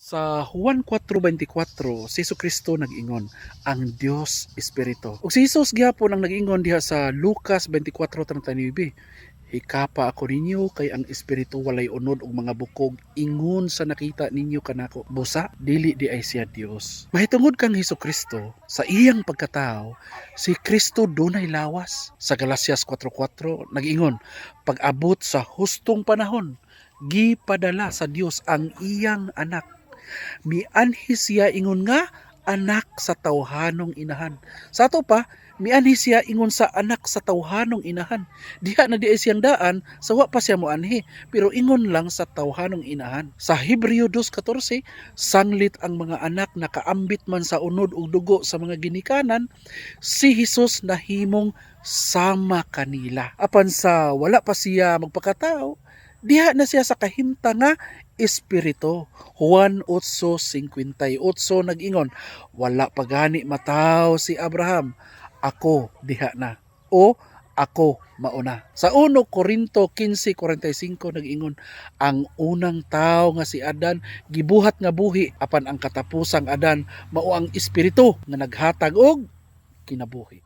Sa Juan 4:24, si Jesucristo nag-ingon, ang Dios Espiritu. Ug si Jesus gyapon ang nag-ingon diha sa Lucas 24:39. Hikapa ako ninyo kay ang Espiritu walay unod og mga bukog ingon sa nakita ninyo kanako. Busa dili di ay siya Dios. Mahitungod kang Jesucristo sa iyang pagkatao, si Kristo dunay lawas. Sa Galasias 4:4 nag-ingon, pag-abot sa hustong panahon, gipadala sa Dios ang iyang anak. Mianhi siya ingon nga anak sa tawhanong inahan. Sa ato pa, mianhi siya ingon sa anak sa tawhanong inahan. Diha na di siyang daan, sa wa pa siya moanhi, pero ingon lang sa tawhanong inahan. Sa Hebreo 2:14, sanglit ang mga anak nakaambit man sa unod ug dugo sa mga ginikanan, si Hesus nahimong sama kanila. Apan sa wala pa siya magpakatao, diha na siya sa kahimtang nga espiritu. Juan 8:58 nag-ingon, wala pa gani mataw si Abraham, ako diha na, o ako mauna. Sa 1 Korinto 15:45 nag-ingon, ang unang tao nga si Adan gibuhat nga buhi, apan ang katapusang Adan mao ang espiritu nga naghatag og kinabuhi.